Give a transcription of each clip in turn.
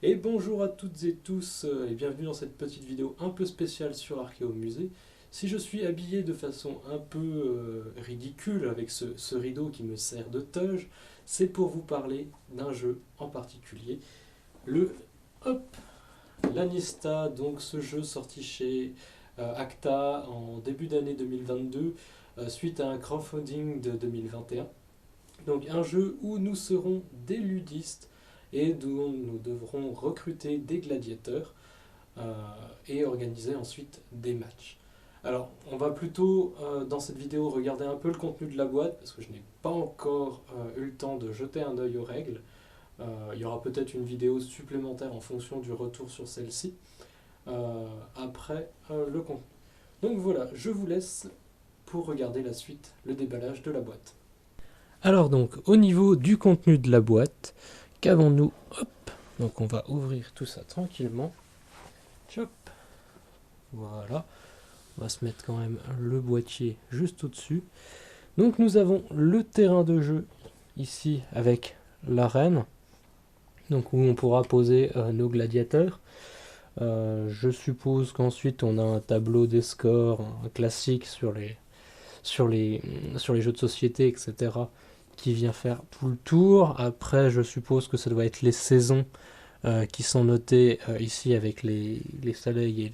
Et bonjour à toutes et tous et bienvenue dans cette petite vidéo un peu spéciale sur Archéomusée. Si je suis habillé de façon un peu ridicule avec ce rideau qui me sert de toge, c'est pour vous parler d'un jeu en particulier, le hop, Lanista, donc ce jeu sorti chez Acta en début d'année 2022 suite à un crowdfunding de 2021. Donc un jeu où nous serons des ludistes et dont nous devrons recruter des gladiateurs euh, et organiser ensuite des matchs. Alors, on va plutôt dans cette vidéo regarder un peu le contenu de la boîte parce que je n'ai pas encore eu le temps de jeter un œil aux règles. Il y aura peut-être une vidéo supplémentaire en fonction du retour sur celle-ci après le contenu. Donc voilà, je vous laisse pour regarder la suite, le déballage de la boîte. Alors donc, au niveau du contenu de la boîte, qu'avons-nous? Hop, donc on va ouvrir tout ça tranquillement. Chop, voilà. On va se mettre quand même le boîtier juste au-dessus. Donc nous avons le terrain de jeu ici avec l'arène, donc où on pourra poser nos gladiateurs. Je suppose qu'ensuite on a un tableau des scores, un classique sur les jeux de société, etc., qui vient faire tout le tour. Après, je suppose que ça doit être les saisons qui sont notées ici avec les soleils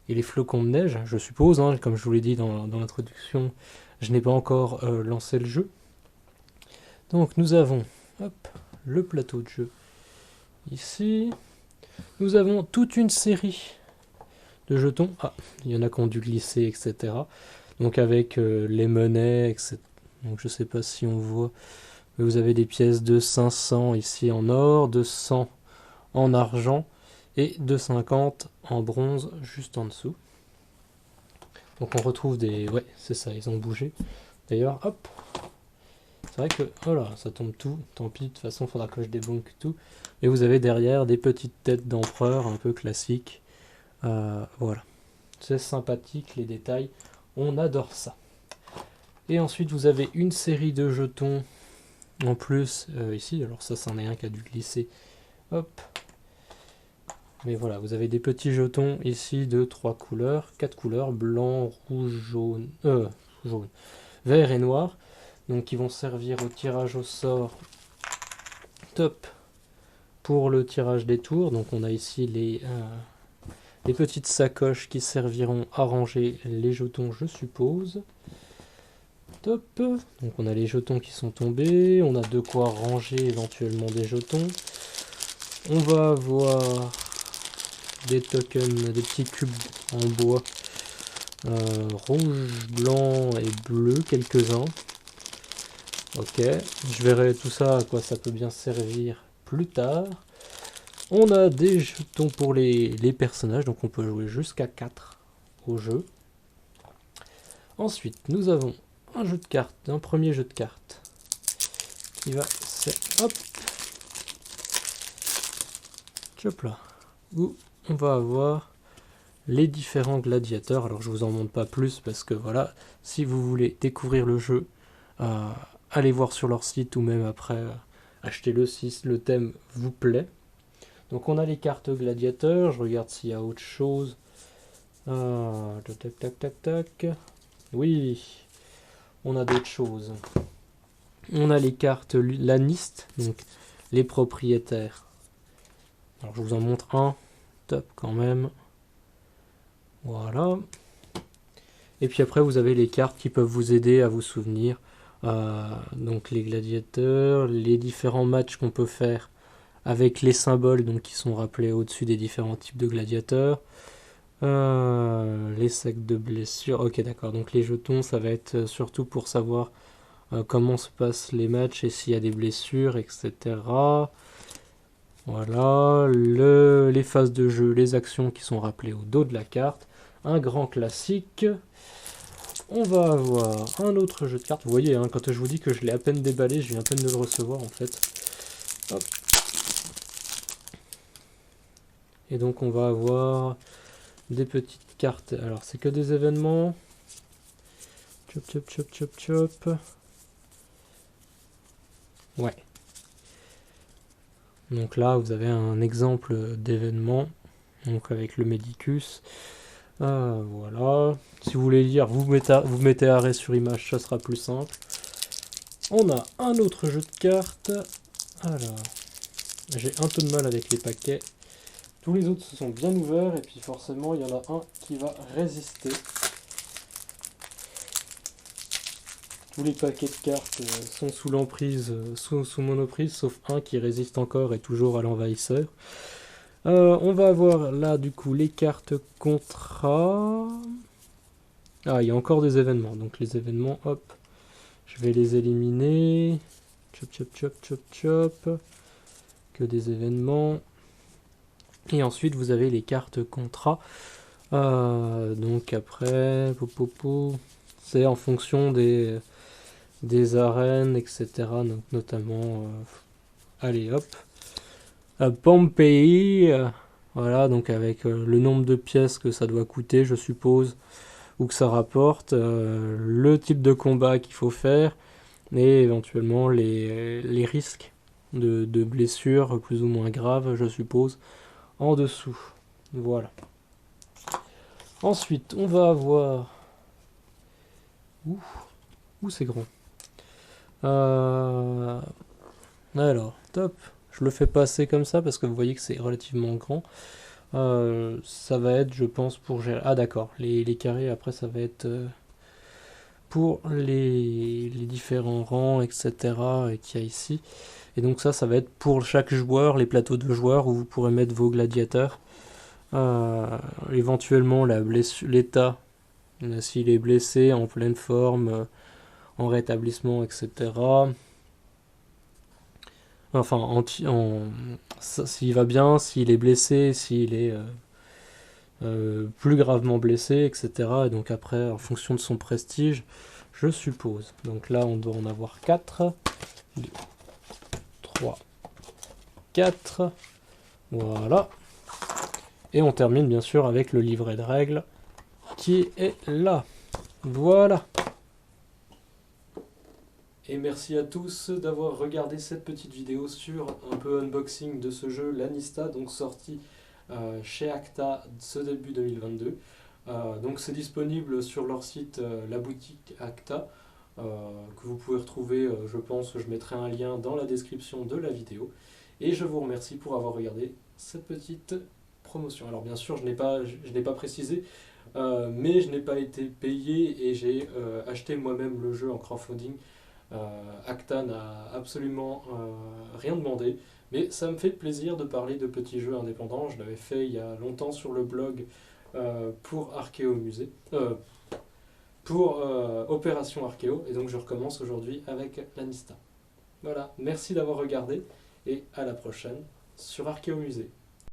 et les flocons de neige, je suppose. Hein, comme je vous l'ai dit dans l'introduction, je n'ai pas encore lancé le jeu. Donc nous avons hop, le plateau de jeu ici. Nous avons toute une série de jetons. Ah, il y en a qui ont dû glisser, etc. Donc avec les monnaies, etc. Donc je sais pas si on voit, mais vous avez des pièces de 500 ici en or, de 100 en argent et de 50 en bronze juste en dessous. Donc on retrouve des... Ouais, c'est ça, ils ont bougé. D'ailleurs, hop, c'est vrai que... Oh là, ça tombe tout, tant pis, de toute façon, il faudra que je débunk tout. Et vous avez derrière des petites têtes d'empereur un peu classiques. Voilà. C'est sympathique, les détails. On adore ça. Et ensuite, vous avez une série de jetons en plus ici. Alors ça, c'en est un qui a dû glisser. Hop. Mais voilà, vous avez des petits jetons ici de 3 couleurs, 4 couleurs, blanc, rouge, jaune, vert et noir. Donc qui vont servir au tirage au sort top pour le tirage des tours. Donc on a ici les petites sacoches qui serviront à ranger les jetons, je suppose. Top. Donc on a les jetons qui sont tombés, on a de quoi ranger éventuellement des jetons. On va avoir des tokens, des petits cubes en bois rouge, blanc et bleu, quelques-uns. Ok, je verrai tout ça, à quoi ça peut bien servir plus tard. On a des jetons pour les personnages, donc on peut jouer jusqu'à 4 au jeu. Ensuite, nous avons un jeu de cartes, un premier jeu de cartes qui va hop, hop là, où on va avoir les différents gladiateurs. Alors je vous en montre pas plus parce que voilà, si vous voulez découvrir le jeu, allez voir sur leur site ou même après achetez-le si le thème vous plaît. Donc on a les cartes gladiateurs, je regarde s'il y a autre chose. Tac tac tac tac. Oui, on a d'autres choses. On a les cartes lanistes, donc les propriétaires. Alors je vous en montre un, top quand même. Voilà. Et puis après vous avez les cartes qui peuvent vous aider à vous souvenir. Donc les gladiateurs, les différents matchs qu'on peut faire avec les symboles donc, qui sont rappelés au-dessus des différents types de gladiateurs. Les sacs de blessures. Ok, d'accord. Donc les jetons, ça va être surtout pour savoir comment se passent les matchs et s'il y a des blessures, etc. Voilà. Les phases de jeu, les actions qui sont rappelées au dos de la carte. Un grand classique. On va avoir un autre jeu de cartes. Vous voyez, hein, quand je vous dis que je l'ai à peine déballé, je viens à peine de le recevoir en fait. Hop. Et donc on va avoir des petites cartes. Alors c'est que des événements. Chop chop chop chop chop. Ouais. Donc là, vous avez un exemple d'événement, donc avec le Medicus. Voilà. Si vous voulez lire, vous mettez arrêt sur image, ça sera plus simple. On a un autre jeu de cartes. Alors, j'ai un peu de mal avec les paquets. Tous les autres se sont bien ouverts et puis forcément il y en a un qui va résister. Tous les paquets de cartes sont sous l'emprise, sous monoprise, sauf un qui résiste encore et toujours à l'envahisseur. On va avoir là du coup les cartes contrat. Ah, il y a encore des événements. Donc les événements, hop, je vais les éliminer. Chop, chop, chop, chop, chop. Que des événements. Et ensuite vous avez les cartes contrat. Donc après, c'est en fonction des arènes, etc. Donc notamment, allez hop, Pompéi, voilà, donc avec le nombre de pièces que ça doit coûter, je suppose, ou que ça rapporte, le type de combat qu'il faut faire, et éventuellement les risques de blessures plus ou moins graves, je suppose, en dessous. Voilà. Ensuite, on va avoir... Ouh, c'est grand. Alors, top. Je le fais passer comme ça parce que vous voyez que c'est relativement grand. Ça va être, je pense, pour gérer... Ah d'accord, les carrés, après, ça va être pour les différents rangs, etc. qu'il y a ici. Et donc ça va être pour chaque joueur, les plateaux de joueurs où vous pourrez mettre vos gladiateurs. Éventuellement, l'état, s'il est blessé, en pleine forme, en rétablissement, etc. Enfin, s'il va bien, s'il est blessé, s'il est plus gravement blessé, etc. Et donc après, en fonction de son prestige, je suppose. Donc là, on doit en avoir 4. 2, 3, 4. Voilà. Et on termine bien sûr avec le livret de règles qui est là. Voilà. Et merci à tous d'avoir regardé cette petite vidéo sur un peu unboxing de ce jeu Lanista, donc sorti chez Acta ce début 2022. Donc c'est disponible sur leur site, la boutique Acta, que vous pouvez retrouver, je pense que je mettrai un lien dans la description de la vidéo. Et je vous remercie pour avoir regardé cette petite promotion. Alors bien sûr, je n'ai pas précisé, mais je n'ai pas été payé et j'ai acheté moi-même le jeu en crowdfunding. Acta n'a absolument rien demandé, mais ça me fait plaisir de parler de petits jeux indépendants. Je l'avais fait il y a longtemps sur le blog pour Archéo Musée, pour Opération Archéo, et donc je recommence aujourd'hui avec Lanista. Voilà, merci d'avoir regardé et à la prochaine sur Archéo Musée.